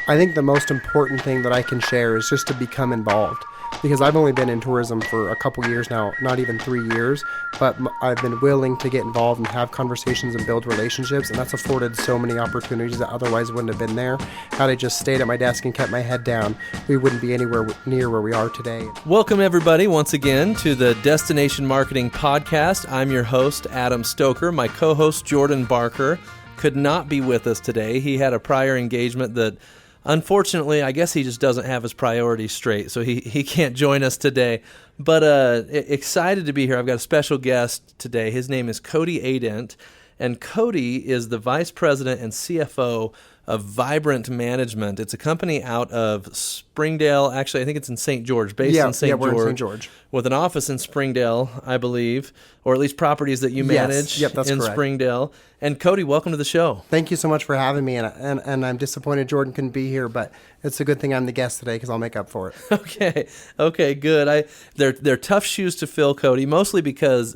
I think the most important thing that I can share is just to become involved, because I've only been in tourism for a couple years now, not even 3 years, but I've been willing to get involved and have conversations and build relationships, and that's afforded so many opportunities that otherwise wouldn't have been there. Had I just stayed at my desk and kept my head down, we wouldn't be anywhere near where we are today. Welcome everybody once again to the Destination Marketing Podcast. I'm your host, Adam Stoker. My co-host, Jordan Barker, could not be with us today. He had a prior engagement that unfortunately, I guess he just doesn't have his priorities straight, so he can't join us today. But excited to be here. I've got a special guest today. His name is Cody Adent, and Cody is the Vice President and CFO of Vibrant Management. It's a company out of Springdale. Actually, I think it's in St. George, based in St. We're George, in St. George, with an office in Springdale, I believe, or at least properties that you manage that's in correct. Springdale. And Cody, welcome to the show. Thank you so much for having me, and I'm disappointed Jordan couldn't be here, but it's a good thing I'm the guest today because I'll make up for it. Okay, good. They're tough shoes to fill, Cody, mostly because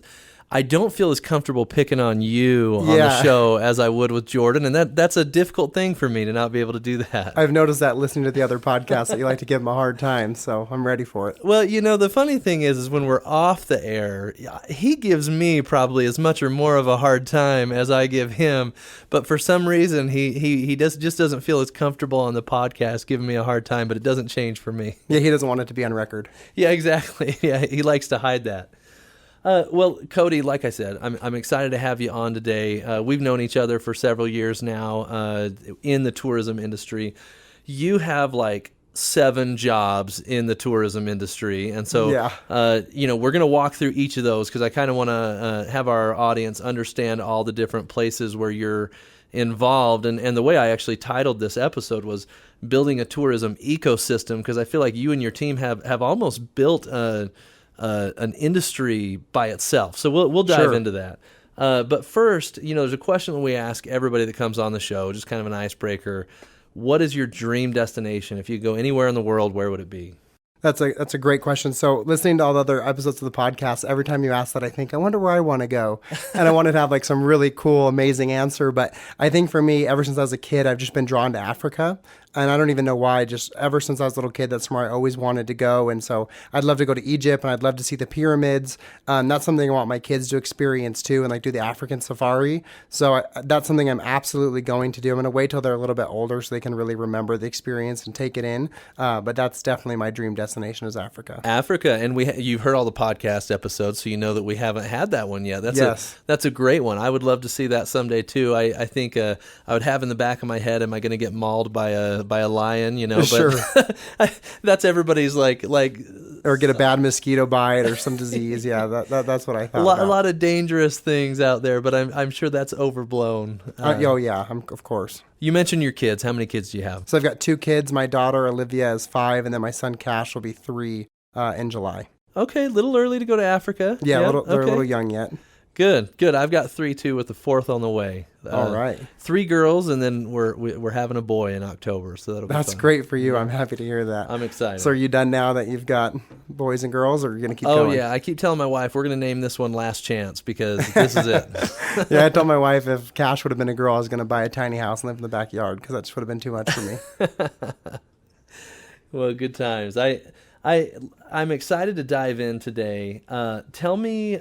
I don't feel as comfortable picking on you on the show as I would with Jordan, and that's a difficult thing for me to not be able to do that. I've noticed that listening to the other podcasts that you like to give him a hard time, so I'm ready for it. Well, you know, the funny thing is when we're off the air, he gives me probably as much or more of a hard time as I give him, but for some reason he just doesn't feel as comfortable on the podcast giving me a hard time, but it doesn't change for me. Yeah, he doesn't want it to be on record. Yeah, exactly. Yeah, he likes to hide that. Well, Cody, like I said, I'm excited to have you on today. We've known each other for several years now in the tourism industry. You have like 7 jobs in the tourism industry, and so we're going to walk through each of those because I kind of want to have our audience understand all the different places where you're involved. And the way I actually titled this episode was Building a Tourism Ecosystem, because I feel like you and your team have almost built an industry by itself. So we'll dive into that. But first, there's a question that we ask everybody that comes on the show, just kind of an icebreaker. What is your dream destination? If you go anywhere in the world, where would it be? That's a great question. So listening to all the other episodes of the podcast, every time you ask that, I think, I wonder where I want to go. And I wanted to have like some really cool, amazing answer. But I think for me, ever since I was a kid, I've just been drawn to Africa. And I don't even know why, just ever since I was a little kid, that's where I always wanted to go. And so I'd love to go to Egypt, and I'd love to see the pyramids. That's something I want my kids to experience too, and like do the African safari. So that's something I'm absolutely going to do. I'm going to wait till they're a little bit older so they can really remember the experience and take it in. But that's definitely my dream destination is Africa. Africa, and you've heard all the podcast episodes, so you know that we haven't had that one yet. That's a great one. I would love to see that someday too. I think I would have in the back of my head, am I going to get mauled by a lion, but sure. That's everybody's like or get a bad mosquito bite or some disease. Yeah, that's what I thought. A lot of dangerous things out there, but I'm sure that's overblown. Of course. You mentioned your kids. How many kids do you have? So I've got 2 kids. My daughter Olivia is 5, and then my son Cash will be 3 in July. Okay, a little early to go to Africa. Yeah, they're a little young yet. Good. I've got 3 too, with the 4th on the way. All right. 3 girls, and then we're having a boy in October, so that'll be That's fun. great for you. I'm happy to hear that. I'm excited. So are you done now that you've got boys and girls, or are you going to keep going? Oh, yeah. I keep telling my wife we're going to name this one Last Chance because this is it. Yeah, I told my wife if Cash would have been a girl, I was going to buy a tiny house and live in the backyard because that just would have been too much for me. Well, good times. I'm excited to dive in today. Tell me,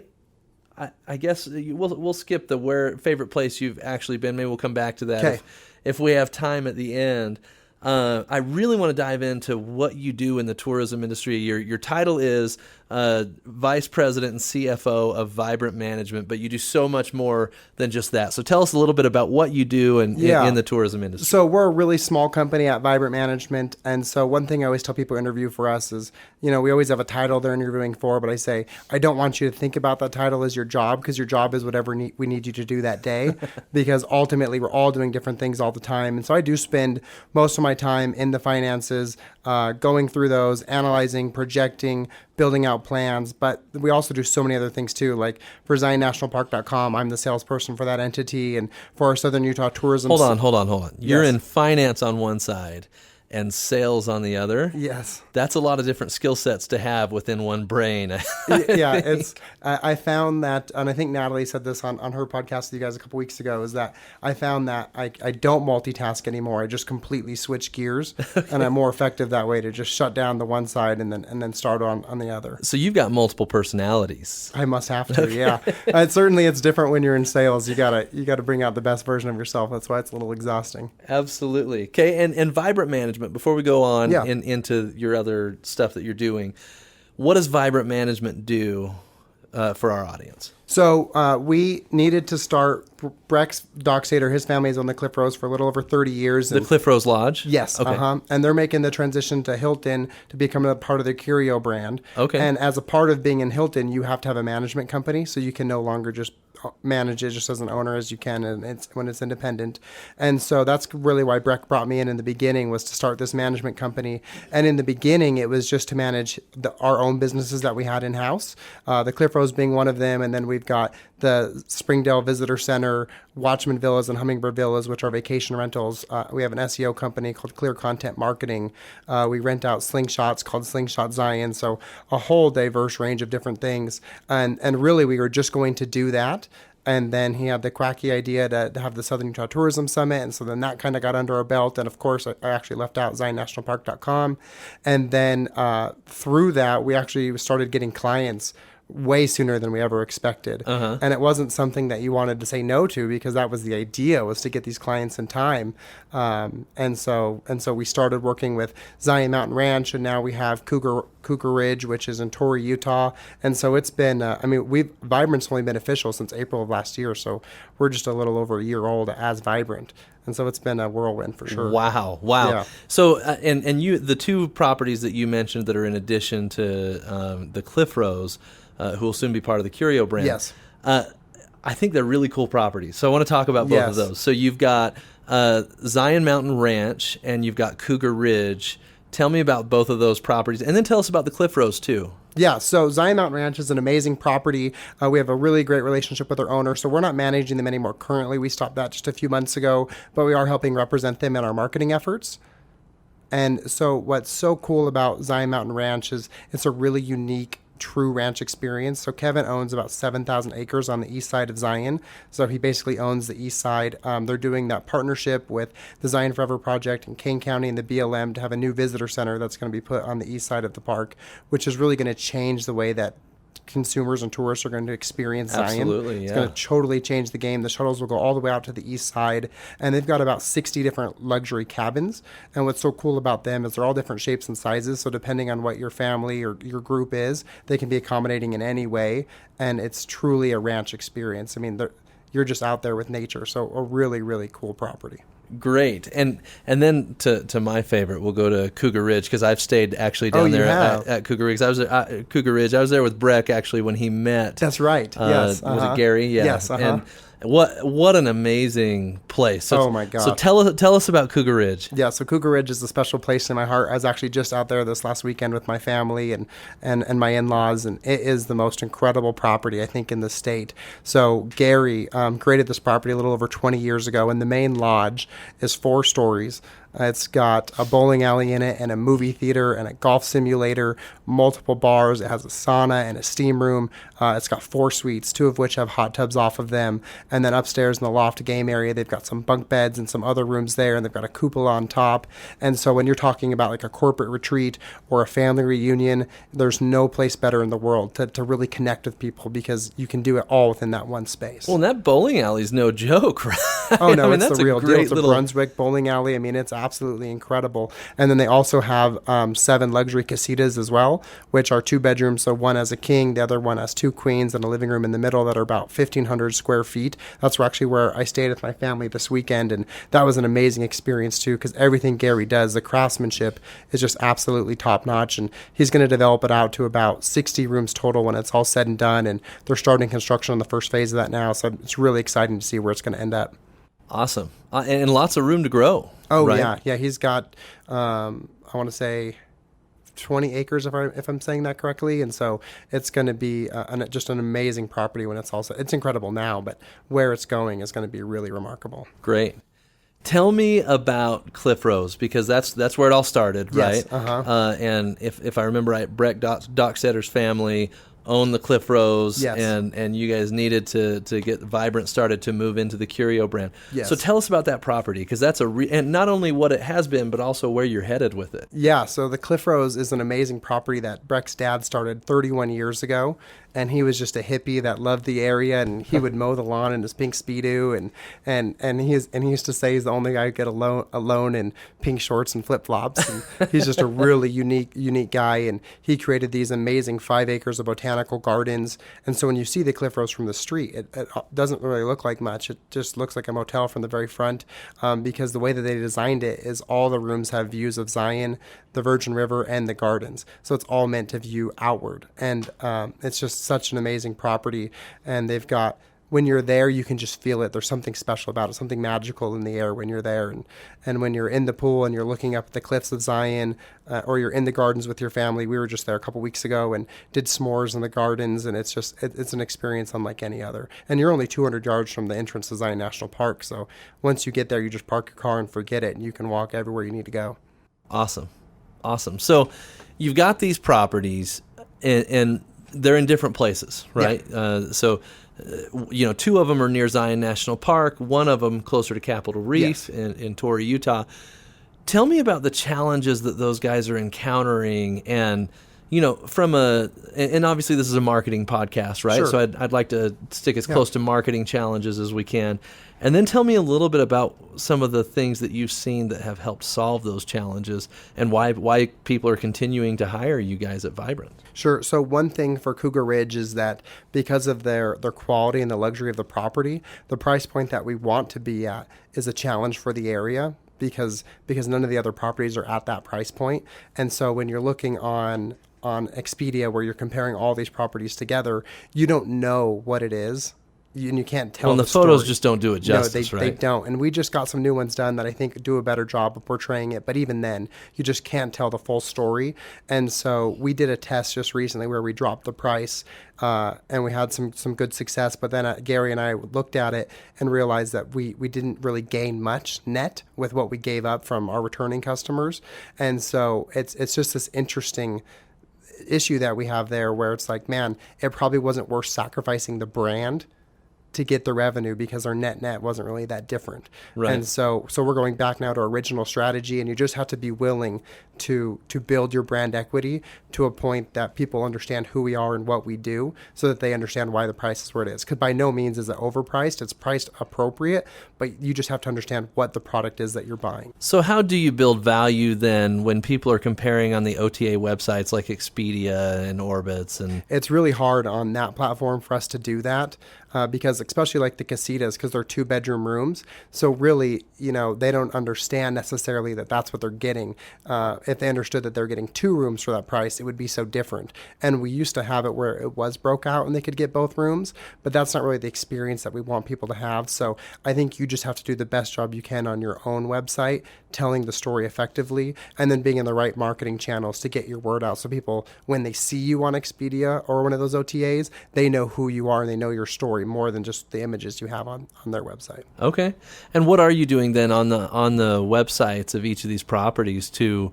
I guess we'll skip the favorite place you've actually been. Maybe we'll come back to that if we have time at the end. I really want to dive into what you do in the tourism industry. Your title is Vice President and CFO of Vibrant Management, but you do so much more than just that. So tell us a little bit about what you do in the tourism industry. So we're a really small company at Vibrant Management, and so one thing I always tell people who interview for us is, we always have a title they're interviewing for, but I say, I don't want you to think about that title as your job, because your job is whatever we need you to do that day, because ultimately we're all doing different things all the time. And so I do spend most of my time in the finances, going through those, analyzing, projecting, building out plans, but we also do so many other things too. Like for ZionNationalPark.com, I'm the salesperson for that entity, and for our Southern Utah tourism. Hold on. You're in finance on one side, and sales on the other. Yes. That's a lot of different skill sets to have within one brain. Yeah, I found that, and I think Natalie said this on her podcast with you guys a couple weeks ago, is that I found that I don't multitask anymore. I just completely switch gears, and I'm more effective that way to just shut down the one side and then start on the other. So you've got multiple personalities. I must have to, yeah. Certainly it's different when you're in sales. You gotta bring out the best version of yourself. That's why it's a little exhausting. Absolutely. Okay, and Vibrant Management, before we go on Yeah. into your other stuff that you're doing, what does Vibrant Management do for our audience? So we needed to start. Breck's Dock Sater, his family is on the Cliff Rose for a little over 30 years. The Cliff Rose Lodge? Yes. Okay. And they're making the transition to Hilton to become a part of the Curio brand. Okay. And as a part of being in Hilton, you have to have a management company, so you can no longer just manage it just as an owner as you can, and when it's independent. And so that's really why Breck brought me in the beginning, was to start this management company. And in the beginning, it was just to manage our own businesses that we had in-house, the Cliff Rose being one of them, and then we've got the Springdale Visitor Center, Watchman Villas, and Hummingbird Villas, which are vacation rentals. We have an SEO company called Clear Content Marketing. We rent out slingshots called Slingshot Zion. So a whole diverse range of different things. And really, we were just going to do that. And then he had the quacky idea to have the Southern Utah Tourism Summit. And so then that kind of got under our belt. And of course, I actually left out ZionNationalPark.com. And then through that, we actually started getting clients way sooner than we ever expected. And it wasn't something that you wanted to say no to, because that was the idea, was to get these clients in time. And so we started working with Zion Mountain Ranch, and now we have Cougar Ridge, which is in Torrey, Utah. And so it's been, Vibrant's only been official since April of last year. So we're just a little over a year old as Vibrant. And so it's been a whirlwind for sure. Wow. Yeah. So, and you, the two properties that you mentioned that are in addition to the Cliff Rose, who will soon be part of the Curio brand. Yes. I think they're really cool properties. So I want to talk about both of those. So you've got Zion Mountain Ranch and you've got Cougar Ridge. Tell me about both of those properties, and then tell us about the Cliff Rose too. Yeah, so Zion Mountain Ranch is an amazing property. We have a really great relationship with our owner, so we're not managing them anymore currently. We stopped that just a few months ago, but we are helping represent them in our marketing efforts. And so what's so cool about Zion Mountain Ranch is it's a really unique, true ranch experience. So Kevin owns about 7,000 acres on the east side of Zion. So he basically owns the east side. They're doing that partnership with the Zion Forever Project in Kane County and the BLM to have a new visitor center that's going to be put on the east side of the park, which is really going to change the way that consumers and tourists are going to experience Zion. Absolutely, It's going to totally change the game. The shuttles will go all the way out to the east side, and they've got about 60 different luxury cabins. And what's so cool about them is they're all different shapes and sizes. So depending on what your family or your group is, they can be accommodating in any way. And it's truly a ranch experience. I mean, you're just out there with nature. So a really, really cool property. Great. And then to my favorite, we'll go to Cougar Ridge, because I've stayed actually down there at Cougar Ridge. Cougar Ridge. I was there with Breck actually when he met. That's right. Yes. Was it Gary? Yeah. Yes. And what an amazing place. So, oh my God. So tell us about Cougar Ridge. Yeah, so Cougar Ridge is a special place in my heart. I was actually just out there this last weekend with my family and my in-laws, and it is the most incredible property, I think, in the state. So Gary created this property a little over 20 years ago, and the main lodge is 4 stories. It's got a bowling alley in it and a movie theater and a golf simulator, multiple bars. It has a sauna and a steam room. It's got 4 suites, 2 of which have hot tubs off of them. And then upstairs in the loft game area, they've got some bunk beds and some other rooms there, and they've got a cupola on top. And so when you're talking about like a corporate retreat or a family reunion, there's no place better in the world to really connect with people, because you can do it all within that one space. Well, and that bowling alley's no joke, right? Oh, no, I mean, it's the real deal. It's a Brunswick bowling alley. I mean, it's absolutely incredible. And then they also have 7 luxury casitas as well, which are 2 bedrooms. So one has a king, the other one has 2 queens, and a living room in the middle that are about 1,500 square feet. That's actually where I stayed with my family this weekend. And that was an amazing experience too, because everything Gary does, the craftsmanship is just absolutely top notch. And he's going to develop it out to about 60 rooms total when it's all said and done. And they're starting construction on the first phase of that now. So it's really exciting to see where it's going to end up. Awesome. And lots of room to grow. Oh, right? yeah. Yeah, he's got, I want to say 20 acres, if I'm saying that correctly. And so it's going to be just an amazing property when it's incredible now, but where it's going is going to be really remarkable. Great. Tell me about Cliff Rose, because that's where it all started, Yes, right? uh-huh. And if I remember right, Breck Dockstetter's family owned the Cliff Rose, Yes. and you guys needed to get Vibrant started to move into the Curio brand. Yes. So tell us about that property, because that's and not only what it has been, but also where you're headed with it. Yeah, so the Cliff Rose is an amazing property that Breck's dad started 31 years ago, and he was just a hippie that loved the area, and he would mow the lawn in his pink Speedo, and he used to say he's the only guy who get alone in pink shorts and flip flops, and he's just a really unique guy, and he created these amazing 5 acres of botanical gardens, and so when you see the Cliff Rose from the street, it doesn't really look like much. It just looks like a motel from the very front, because the way that they designed it is all the rooms have views of Zion, the Virgin River, and the gardens. So it's all meant to view outward. And it's just such an amazing property. And they've got, when you're there, you can just feel it. There's something special about it, something magical in the air when you're there. And when you're in the pool and you're looking up at the cliffs of Zion, or you're in the gardens with your family. We were just there a couple weeks ago and did s'mores in the gardens. And it's just, it's an experience unlike any other. And you're only 200 yards from the entrance to Zion National Park. So once you get there, you just park your car and forget it. And you can walk everywhere you need to go. Awesome. So you've got these properties, and they're in different places, right? Yeah. So 2 of them are near Zion National Park, one of them closer to Capitol Reef. Yes. in Torrey, Utah. Tell me about the challenges that those guys are encountering, and and obviously this is a marketing podcast, right? Sure. So I'd like to stick as close to marketing challenges as we can. And then tell me a little bit about some of the things that you've seen that have helped solve those challenges, and why people are continuing to hire you guys at Vibrant. Sure. So one thing for Cougar Ridge is that because of their quality and the luxury of the property, the price point that we want to be at is a challenge for the area, because none of the other properties are at that price point. And so when you're looking on Expedia, where you're comparing all these properties together, you don't know what it is. And you can't tell. Well, the photos just don't do it justice, no, right? They don't. And we just got some new ones done that I think do a better job of portraying it. But even then, you just can't tell the full story. And so we did a test just recently where we dropped the price, and we had some good success. But then Gary and I looked at it and realized that we didn't really gain much net with what we gave up from our returning customers. And so it's just this interesting issue that we have there, where it's like, man, it probably wasn't worth sacrificing the brand to get the revenue, because our net wasn't really that different. Right. And so we're going back now to our original strategy, and you just have to be willing to build your brand equity to a point that people understand who we are and what we do, so that they understand why the price is where it is. Because by no means is it overpriced. It's priced appropriate, but you just have to understand what the product is that you're buying. So how do you build value then when people are comparing on the OTA websites like Expedia and Orbitz? And it's really hard on that platform for us to do that, because especially like the casitas, because they're 2-bedroom rooms. So really, they don't understand necessarily that that's what they're getting. If they understood that they're getting 2 rooms for that price, it would be so different. And we used to have it where it was broke out and they could get both rooms, but that's not really the experience that we want people to have. So I think you just have to do the best job you can on your own website, telling the story effectively, and then being in the right marketing channels to get your word out. So people, when they see you on Expedia or one of those OTAs, they know who you are and they know your story more than just the images you have on their website. Okay. And what are you doing then on the websites of each of these properties to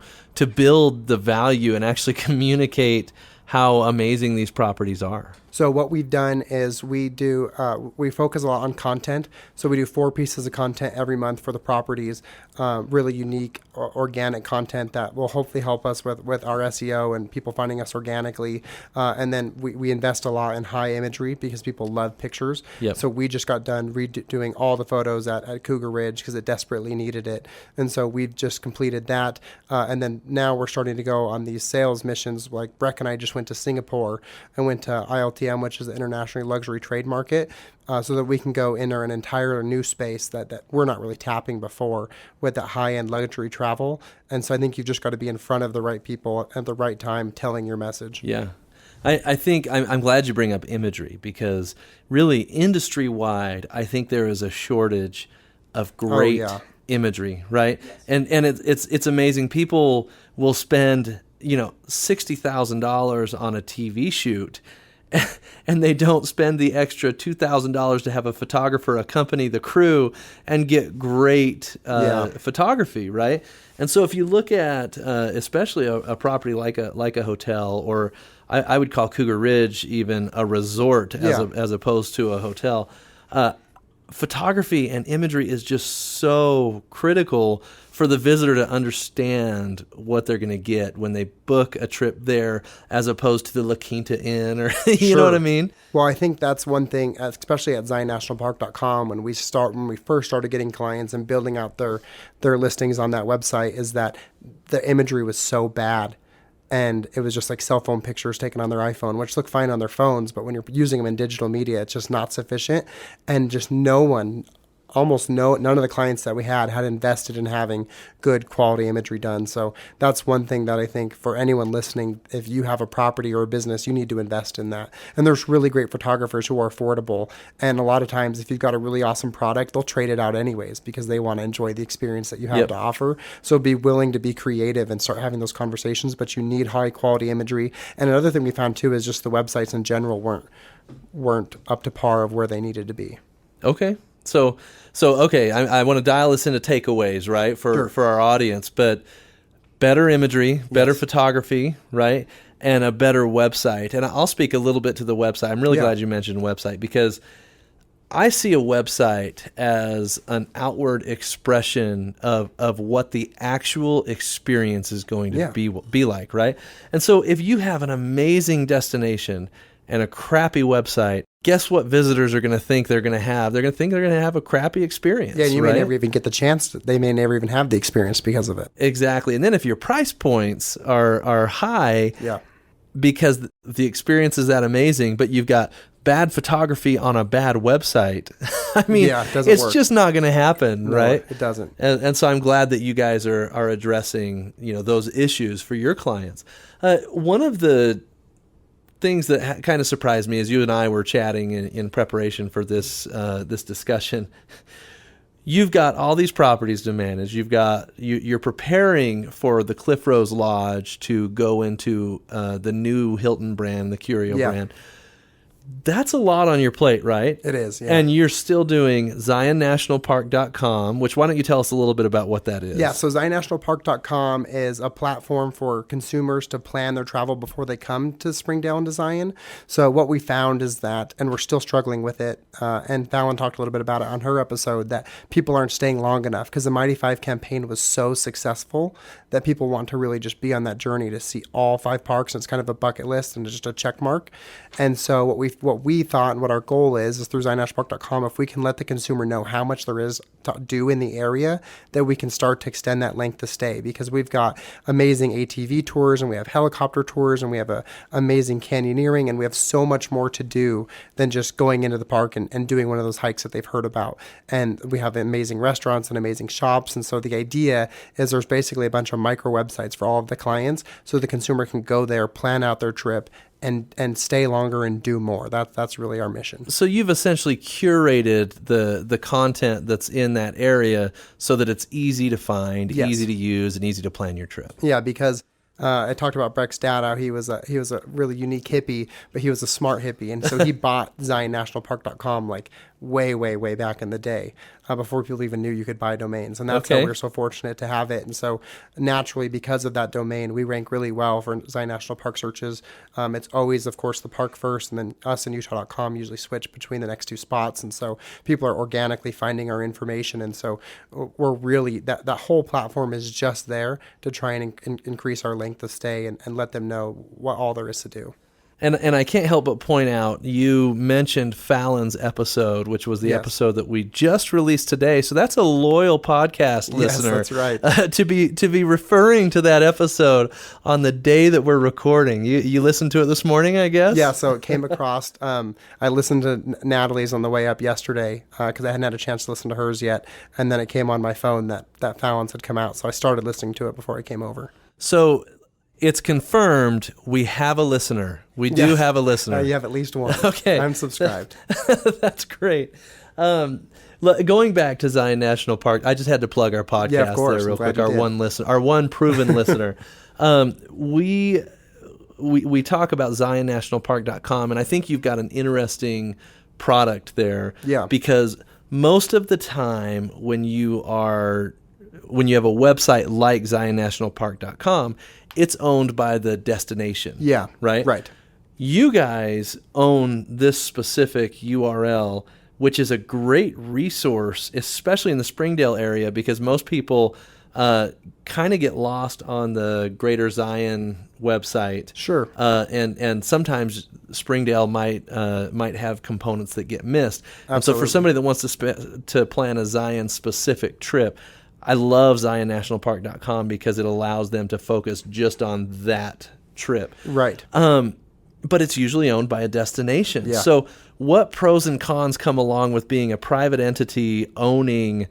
build the value and actually communicate how amazing these properties are? So what we've done is we focus a lot on content. So we do 4 pieces of content every month for the properties, really unique, organic content that will hopefully help us with our SEO and people finding us organically. And then we invest a lot in high imagery because people love pictures. Yep. So we just got done redoing all the photos at Cougar Ridge because it desperately needed it. And so we've just completed that. And then now we're starting to go on these sales missions. Like Breck and I just went to Singapore and went to ILTM, which is the International Luxury Trade Market, so that we can go enter an entire new space that we're not really tapping before with that high-end luxury travel. And so I think you've just got to be in front of the right people at the right time telling your message. Yeah. I think I'm glad you bring up imagery, because really industry-wide, I think there is a shortage of great imagery, right? Yes. And it's amazing. People will spend $60,000 on a TV shoot, and they don't spend the extra $2,000 to have a photographer accompany the crew and get great photography, right? And so if you look at especially a property like a hotel, or I would call Cougar Ridge even a resort as opposed to a hotel, photography and imagery is just so critical for the visitor to understand what they're going to get when they book a trip there, as opposed to the La Quinta Inn, or you know what I mean? Well, I think that's one thing, especially at ZionNationalPark.com, when we first started getting clients and building out their listings on that website, is that the imagery was so bad. And it was just like cell phone pictures taken on their iPhone, which look fine on their phones, but when you're using them in digital media, it's just not sufficient. And just none of the clients that we had invested in having good quality imagery done. So that's one thing that I think for anyone listening, if you have a property or a business, you need to invest in that. And there's really great photographers who are affordable. And a lot of times, if you've got a really awesome product, they'll trade it out anyways because they want to enjoy the experience that you have to offer. So be willing to be creative and start having those conversations, but you need high quality imagery. And another thing we found too is just the websites in general weren't up to par of where they needed to be. Okay. So okay, I want to dial this into takeaways, right, for our audience, but better imagery, better photography, right, and a better website. And I'll speak a little bit to the website. I'm really glad you mentioned website, because I see a website as an outward expression of what the actual experience is going to be like, right? And so if you have an amazing destination and a crappy website, guess what visitors are going to think they're going to have? They're going to think they're going to have a crappy experience. Yeah, and you may never even get the chance. They may never even have the experience because of it. Exactly. And then if your price points are high, because the experience is that amazing, but you've got bad photography on a bad website, I mean, it's just not going to happen, right? It doesn't. And so I'm glad that you guys are addressing those issues for your clients. One of the things that kind of surprised me as you and I were chatting in preparation for this discussion, you've got all these properties to manage. You're preparing for the Cliff Rose Lodge to go into the new Hilton brand, the Curio brand. That's a lot on your plate, right? It is, yeah. And you're still doing ZionNationalPark.com, which why don't you tell us a little bit about what that is? Yeah, so ZionNationalPark.com is a platform for consumers to plan their travel before they come to Springdale and to Zion. So what we found is that, and we're still struggling with it, and Fallon talked a little bit about it on her episode, that people aren't staying long enough because the Mighty 5 campaign was so successful that people want to really just be on that journey to see all 5 parks, and it's kind of a bucket list and just a check mark. And so what we thought and what our goal is through ZionNationalPark.com, if we can let the consumer know how much there is to do in the area, that we can start to extend that length of stay, because we've got amazing ATV tours and we have helicopter tours and we have amazing canyoneering, and we have so much more to do than just going into the park and doing one of those hikes that they've heard about. And we have amazing restaurants and amazing shops. And so the idea is there's basically a bunch of micro websites for all of the clients, so the consumer can go there, plan out their trip, and stay longer and do more. That's really our mission. So you've essentially curated the content that's in that area so that it's easy to find, easy to use, and easy to plan your trip. Yeah, because I talked about Breck's dad, how he was a really unique hippie, but he was a smart hippie, and so he bought ZionNationalPark.com like way back in the day, before people even knew you could buy domains. And that's how we're so fortunate to have it. And so naturally, because of that domain, we rank really well for Zion National Park searches. It's always, of course, the park first, and then us and Utah.com usually switch between the next 2 spots. And so people are organically finding our information. And so we're really, that whole platform is just there to try and increase our length of stay and let them know what all there is to do. And I can't help but point out, you mentioned Fallon's episode, which was the episode that we just released today. So that's a loyal podcast listener. Yes, that's right. To be referring to that episode on the day that we're recording. You listened to it this morning, I guess? Yeah, so it came across. I listened to Natalie's on the way up yesterday because I hadn't had a chance to listen to hers yet. And then it came on my phone that Fallon's had come out. So I started listening to it before I came over. So it's confirmed we have a listener. We do have a listener. You have at least one. Okay. I'm subscribed. That's great. Going back to Zion National Park, I just had to plug our podcast there real quick. Our one proven listener. we talk about ZionNationalPark.com, and I think you've got an interesting product there. Yeah. Because most of the time when you have a website like ZionNationalPark.com, it's owned by the destination. Yeah. Right? Right. You You guys own this specific URL, which is a great resource, especially in the Springdale area, because most people kind of get lost on the Greater Zion website. Sure. And sometimes Springdale might have components that get missed. And so for Absolutely. somebody that wants to plan a Zion specific trip, I love ZionNationalPark.com because it allows them to focus just on that trip. Right. But it's usually owned by a destination. Yeah. So what pros and cons come along with being a private entity owning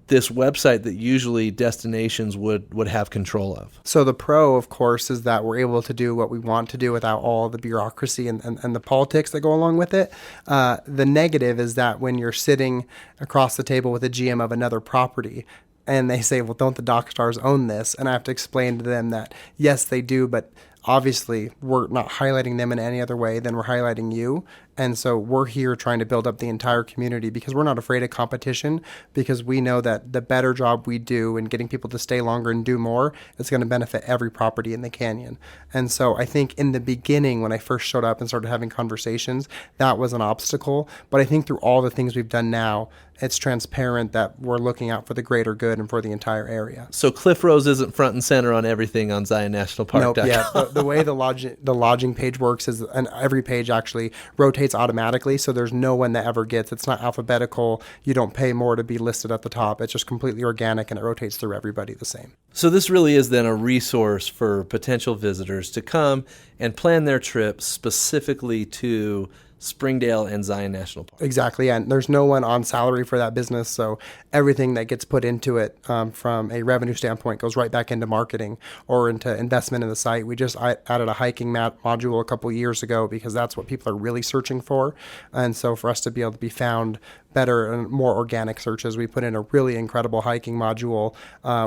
this website that usually destinations would have control of? So the pro, of course, is that we're able to do what we want to do without all the bureaucracy and the politics that go along with it. The negative is that when you're sitting across the table with a GM of another property, and they say, well, don't the dock stars own this? And I have to explain to them that, yes, they do, but obviously we're not highlighting them in any other way than we're highlighting you. And so we're here trying to build up the entire community because we're not afraid of competition, because we know that the better job we do in getting people to stay longer and do more, it's going to benefit every property in the canyon. And so I think in the beginning, when I first showed up and started having conversations, that was an obstacle. But I think through all the things we've done now, it's transparent that we're looking out for the greater good and for the entire area. So Cliff Rose isn't front and center on everything on ZionNationalPark.com. Nope, yeah. The way the lodging page works is, and every page actually rotates automatically, so there's no one that ever gets. It's not alphabetical. You don't pay more to be listed at the top. It's just completely organic, and it rotates through everybody the same. So this really is then a resource for potential visitors to come and plan their trip specifically to Springdale and Zion National Park. Exactly, and there's no one on salary for that business, so everything that gets put into it from a revenue standpoint goes right back into marketing or into investment in the site. We just added a hiking module a couple years ago because that's what people are really searching for, and so for us to be able to be found better and more organic searches, we put in a really incredible hiking module.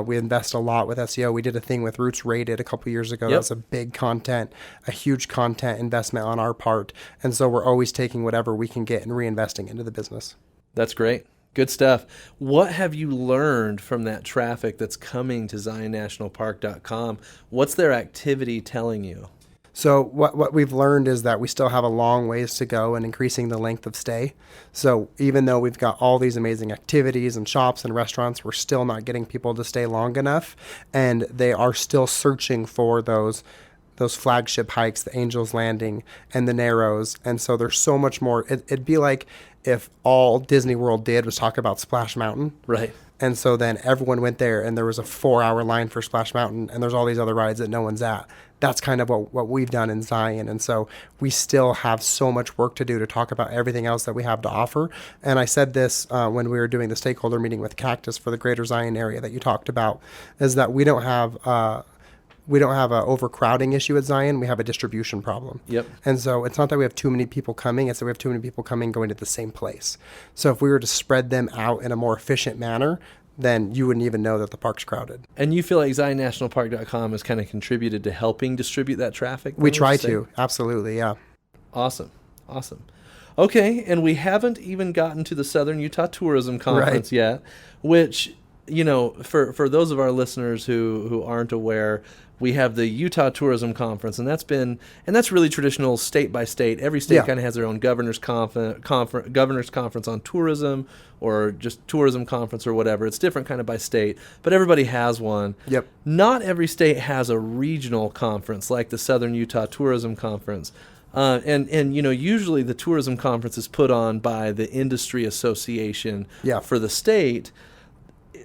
We invest a lot with SEO. We did a thing with Roots Rated a couple years ago. Yep. That's a huge content investment on our part, and so we're always taking whatever we can get and reinvesting into the business. That's great. Good stuff. What have you learned from that traffic that's coming to ZionNationalPark.com? What's their activity telling you? So what we've learned is that we still have a long ways to go in increasing the length of stay. So even though we've got all these amazing activities and shops and restaurants, we're still not getting people to stay long enough, and they are still searching for those flagship hikes, the Angel's Landing and the Narrows. And so there's so much more. It'd be like if all Disney World did was talk about Splash Mountain. Right. And so then everyone went there and there was a 4-hour line for Splash Mountain, and there's all these other rides that no one's at. That's kind of what we've done in Zion. And so we still have so much work to do to talk about everything else that we have to offer. And I said this when we were doing the stakeholder meeting with Cactus for the Greater Zion area that you talked about, is that we don't have an overcrowding issue at Zion. We have a distribution problem. Yep. And so it's not that we have too many people coming, it's that we have too many people coming going to the same place. So if we were to spread them out in a more efficient manner, then you wouldn't even know that the park's crowded. And you feel like ZionNationalPark.com has kind of contributed to helping distribute that traffic? We try to. Absolutely, yeah. Awesome. Okay, and we haven't even gotten to the Southern Utah Tourism Conference yet, which, for those of our listeners who aren't aware, we have the Utah Tourism Conference, and that's really traditional state by state. Every state kind of has their own governor's conference on tourism, or just tourism conference or whatever. It's different kind of by state, but everybody has one. Yep. Not every state has a regional conference like the Southern Utah Tourism Conference. And usually the tourism conference is put on by the industry association for the state.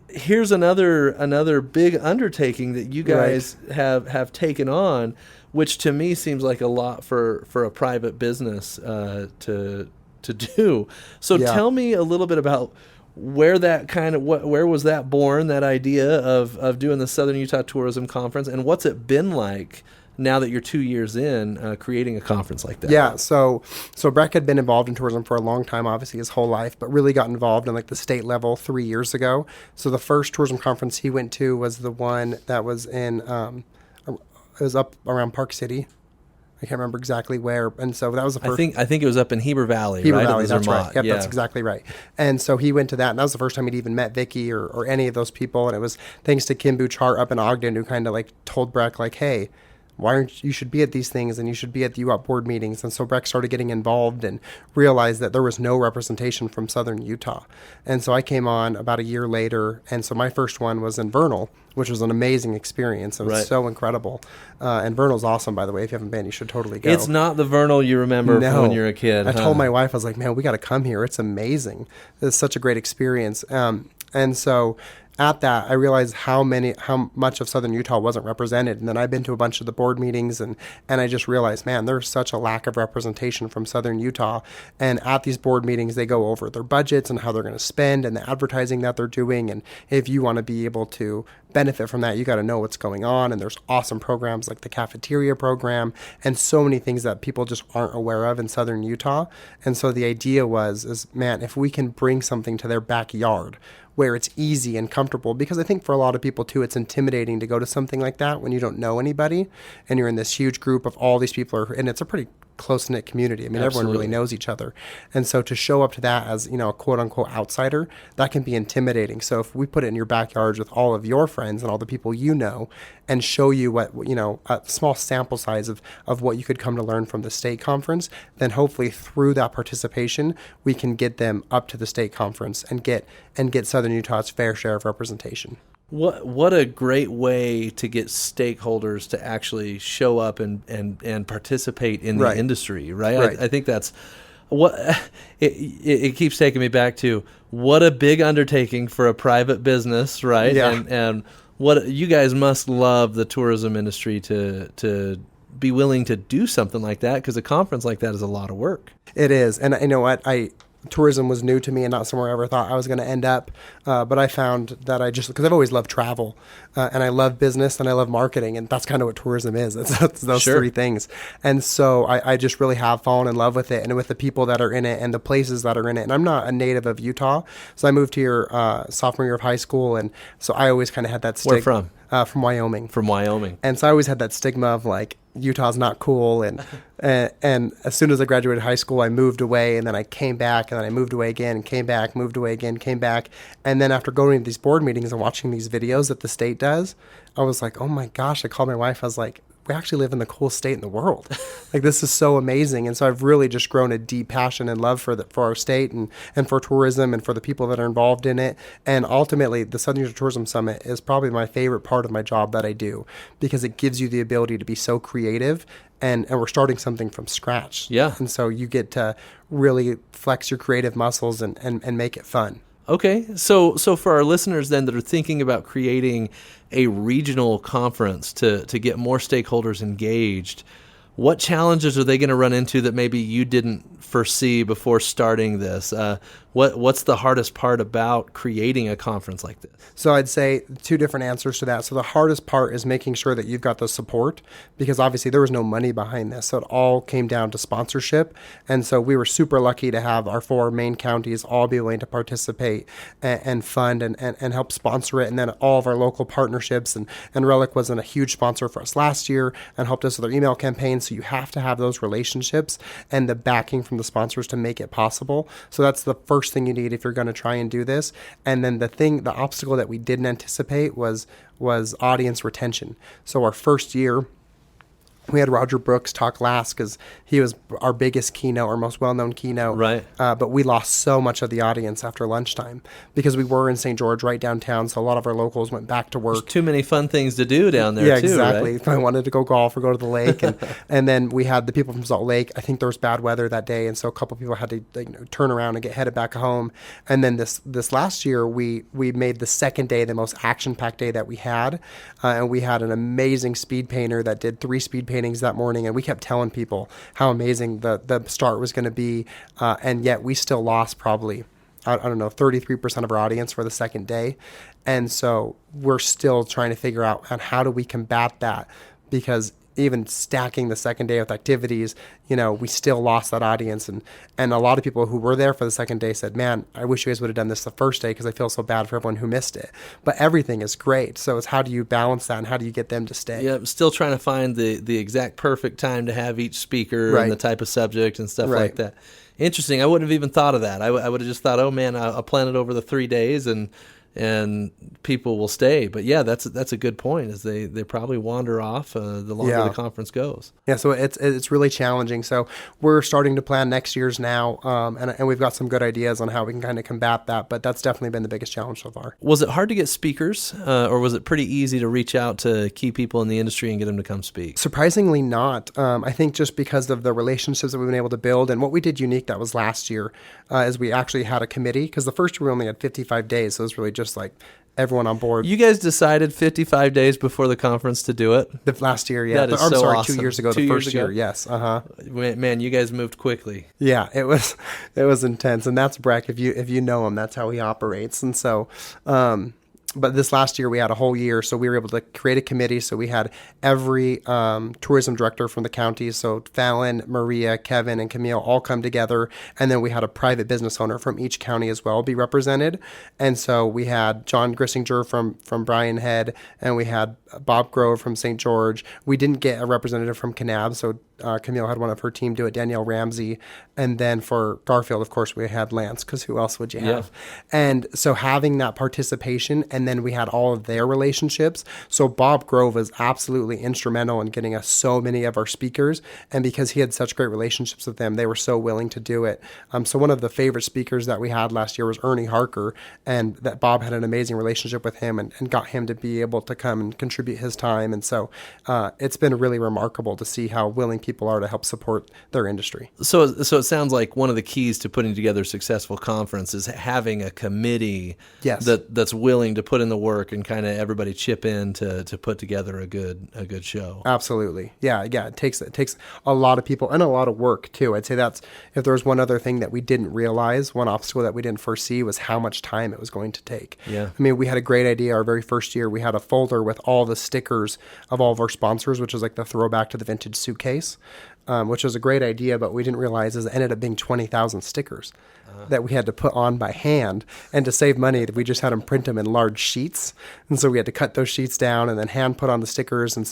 Here's another big undertaking that you guys have taken on, which to me seems like a lot for a private business to do. So tell me a little bit about where was that born, that idea of doing the Southern Utah Tourism Conference, and what's it been like now that you're 2 years in creating a conference like that? Yeah, so Breck had been involved in tourism for a long time, obviously his whole life, but really got involved in like the state level 3 years ago. So the first tourism conference he went to was the one that was in, it was up around Park City. I can't remember exactly where. And so that was the first. I think it was up in Heber Valley, Heber right? Valley, It was that's Vermont. right. Yep, yeah. that's exactly right. And so he went to that, and that was the first time he'd even met Vicky or any of those people. And it was thanks to Kim Bouchard up in Ogden, who kind of like told Breck, like, hey, why aren't you should be at these things and you should be at the UOP board meetings. And so Breck started getting involved and realized that there was no representation from Southern Utah. And so I came on about a year later. And so my first one was in Vernal, which was an amazing experience. It was so incredible. And Vernal's awesome, by the way. If you haven't been, you should totally go. It's not the Vernal you remember from when you're a kid. I told my wife, I was like, man, we got to come here. It's amazing. It's such a great experience. And so at that, I realized how much of Southern Utah wasn't represented. And then I've been to a bunch of the board meetings, and I just realized, man, there's such a lack of representation from Southern Utah. And at these board meetings, they go over their budgets and how they're going to spend and the advertising that they're doing. And if you want to be able to benefit from that, you got to know what's going on. And there's awesome programs like the cafeteria program and so many things that people just aren't aware of in Southern Utah. And so the idea is, man, if we can bring something to their backyard where it's easy and comfortable, because I think for a lot of people too, it's intimidating to go to something like that when you don't know anybody and you're in this huge group of all these people, and it's a pretty close-knit community. I mean, Absolutely. Everyone really knows each other. And so to show up to that as, a quote-unquote outsider, that can be intimidating. So if we put it in your backyards with all of your friends and all the people you know and show you what, a small sample size of what you could come to learn from the state conference, then hopefully through that participation, we can get them up to the state conference and get Southern Utah's fair share of representation. What a great way to get stakeholders to actually show up and participate in the industry, right? I think that's what it keeps taking me back to. What a big undertaking for a private business, right? Yeah. And what you guys must love the tourism industry to be willing to do something like that, because a conference like that is a lot of work. It is. And you know what? Tourism was new to me and not somewhere I ever thought I was going to end up. But I found that because I've always loved travel and I love business and I love marketing, and that's kind of what tourism is. It's those three things. And so I just really have fallen in love with it and with the people that are in it and the places that are in it. And I'm not a native of Utah. So I moved here sophomore year of high school. And so I always kind of had that stigma. Where from? From Wyoming. From Wyoming. And so I always had that stigma of like, Utah's not cool. And as soon as I graduated high school, I moved away, and then I came back, and then I moved away again and came back, moved away again, came back. And then after going to these board meetings and watching these videos that the state does, I was like, oh my gosh, I called my wife. I was like, we actually live in the coolest state in the world. Like, this is so amazing. And so I've really just grown a deep passion and love for our state and for tourism and for the people that are involved in it. And ultimately, the Southern Utah Tourism Summit is probably my favorite part of my job that I do, because it gives you the ability to be so creative, and we're starting something from scratch. Yeah. And so you get to really flex your creative muscles and make it fun. Okay, so for our listeners then that are thinking about creating a regional conference to get more stakeholders engaged, what challenges are they going to run into that maybe you didn't foresee before starting this? What's the hardest part about creating a conference like this? So I'd say two different answers to that. So the hardest part is making sure that you've got the support, because obviously there was no money behind this. So it all came down to sponsorship. And so we were super lucky to have our 4 main counties all be willing to participate and fund and help sponsor it. And then all of our local partnerships, and Relic wasn't a huge sponsor for us last year and helped us with our email campaign. So you have to have those relationships and the backing from the sponsors to make it possible. So that's the first thing you need if you're going to try and do this. And then the obstacle that we didn't anticipate was audience retention. So our first year, we had Roger Brooks talk last because he was our biggest keynote, our most well-known keynote. Right. But we lost so much of the audience after lunchtime because we were in St. George, right downtown. So a lot of our locals went back to work. There's too many fun things to do down there, yeah, too, exactly. right? I wanted to go golf or go to the lake. And then we had the people from Salt Lake. I think there was bad weather that day. And so a couple of people had to turn around and get headed back home. And then this last year, we made the second day the most action-packed day that we had. And we had an amazing speed painter that did 3 speed paintings that morning. And we kept telling people how amazing the start was going to be. And yet we still lost probably, I don't know, 33% of our audience for the second day. And so we're still trying to figure out how do we combat that, because even stacking the second day with activities, we still lost that audience. And a lot of people who were there for the second day said, man, I wish you guys would have done this the first day because I feel so bad for everyone who missed it. But everything is great. So it's how do you balance that and how do you get them to stay? Yeah, I'm still trying to find the exact perfect time to have each speaker and the type of subject and stuff like that. Interesting. I wouldn't have even thought of that. I would have just thought, oh man, I'll plan it over the 3 days and people will stay. But yeah, that's a good point. Is they probably wander off the longer the conference goes. Yeah, so it's really challenging. So we're starting to plan next year's now, and we've got some good ideas on how we can kind of combat that. But that's definitely been the biggest challenge so far. Was it hard to get speakers, or was it pretty easy to reach out to key people in the industry and get them to come speak? Surprisingly not. I think just because of the relationships that we've been able to build, and what we did unique that was last year, is we actually had a committee, because the first year we only had 55 days, so it was really just like everyone on board. You guys decided 55 days before the conference to do it? The last year, yeah. That is so awesome. 2 years ago, the first year, yes. Man, you guys moved quickly. Yeah, it was intense, and that's Breck. If you know him, that's how he operates. And so, but this last year we had a whole year, so we were able to create a committee. So we had every tourism director from the counties, so Fallon, Maria, Kevin, and Camille all come together, and then we had a private business owner from each county as well be represented. And so we had John Grissinger from Bryan Head, and we had Bob Grove from St. George. We didn't get a representative from Kanab, so Camille had one of her team do it, Danielle Ramsey. And then for Garfield, of course, we had Lance, because who else would you have? And so having that participation, and then we had all of their relationships. So Bob Grove was absolutely instrumental in getting us so many of our speakers. And because he had such great relationships with them, they were so willing to do it. So one of the favorite speakers that we had last year was Ernie Harker, and that Bob had an amazing relationship with him and got him to be able to come and contribute his time. And so it's been really remarkable to see how willing people are to help support their industry. So it sounds like one of the keys to putting together a successful conference is having a committee that's willing to put in the work and kind of everybody chip in to put together a good show. Absolutely. Yeah. It takes a lot of people and a lot of work too. I'd say that's, if there was one other thing that we didn't realize, one obstacle that we didn't foresee, was how much time it was going to take. Yeah. I mean, we had a great idea our very first year. We had a folder with all the stickers of all of our sponsors, which is like the throwback to the vintage suitcase, which was a great idea, but we didn't realize is it ended up being 20,000 stickers that we had to put on by hand. And to save money, we just had them print them in large sheets. And so we had to cut those sheets down and then hand put on the stickers. And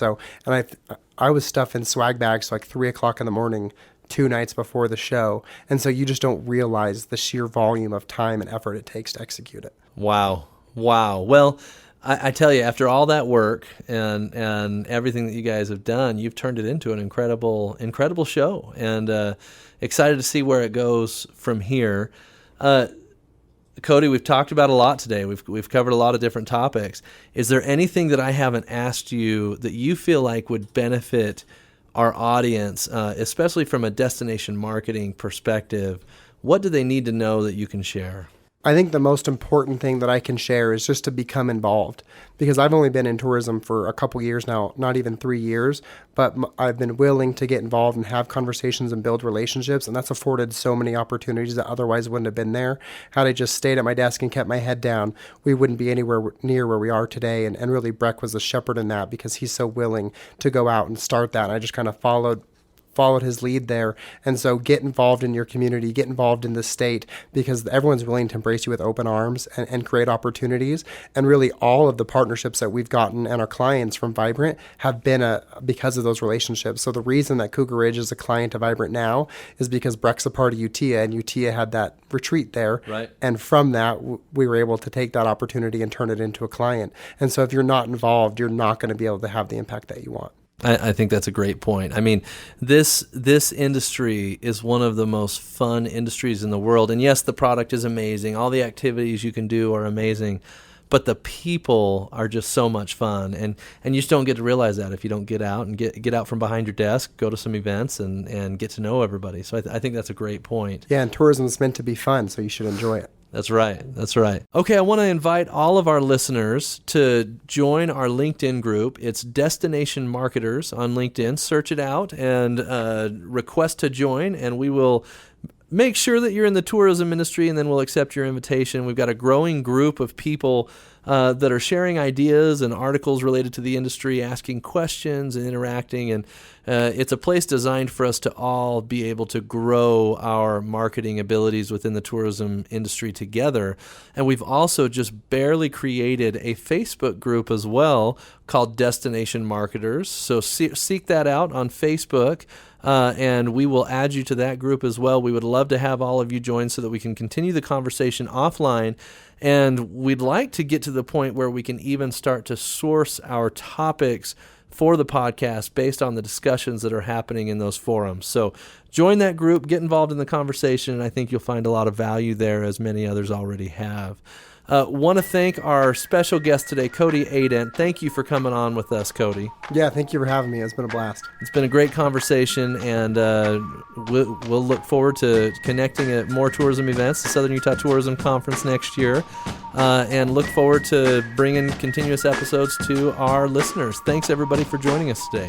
I was stuffing swag bags like 3 o'clock in the morning, 2 nights before the show. And so you just don't realize the sheer volume of time and effort it takes to execute it. Wow. Well, I tell you, after all that work and everything that you guys have done, you've turned it into an incredible show, and excited to see where it goes from here. Cody, we've talked about a lot today. We've covered a lot of different topics. Is there anything that I haven't asked you that you feel like would benefit our audience, especially from a destination marketing perspective? What do they need to know that you can share? I think the most important thing that I can share is just to become involved, because I've only been in tourism for a couple years now, not even 3 years, but I've been willing to get involved and have conversations and build relationships, and that's afforded so many opportunities that otherwise wouldn't have been there. Had I just stayed at my desk and kept my head down, we wouldn't be anywhere near where we are today, and really Breck was the shepherd in that, because he's so willing to go out and start that, and I just kind of followed his lead there. And so get involved in your community, get involved in the state, because everyone's willing to embrace you with open arms and create opportunities. And really all of the partnerships that we've gotten and our clients from Vibrant have been because of those relationships. So the reason that Cougar Ridge is a client of Vibrant now is because Breck's a part of UTIA, and UTIA had that retreat there. Right. And from that, we were able to take that opportunity and turn it into a client. And so if you're not involved, you're not going to be able to have the impact that you want. I think that's a great point. I mean, this industry is one of the most fun industries in the world. And yes, the product is amazing. All the activities you can do are amazing. But the people are just so much fun. And you just don't get to realize that if you don't get out and get out from behind your desk, go to some events and get to know everybody. So I think that's a great point. Yeah, and tourism is meant to be fun, so you should enjoy it. That's right. Okay, I want to invite all of our listeners to join our LinkedIn group. It's Destination Marketers on LinkedIn. Search it out and request to join, and we will make sure that you're in the tourism industry, and then we'll accept your invitation. We've got a growing group of people that are sharing ideas and articles related to the industry, asking questions and interacting. And it's a place designed for us to all be able to grow our marketing abilities within the tourism industry together. And we've also just barely created a Facebook group as well called Destination Marketers. So seek that out on Facebook. And we will add you to that group as well. We would love to have all of you join so that we can continue the conversation offline. And we'd like to get to the point where we can even start to source our topics for the podcast based on the discussions that are happening in those forums. So join that group, get involved in the conversation, and I think you'll find a lot of value there, as many others already have. Want to thank our special guest today, Cody Adent. Thank you for coming on with us, Cody. Yeah, thank you for having me. It's been a blast. It's been a great conversation, and we'll look forward to connecting at more tourism events, the Southern Utah Tourism Conference next year, and look forward to bringing continuous episodes to our listeners. Thanks, everybody, for joining us today.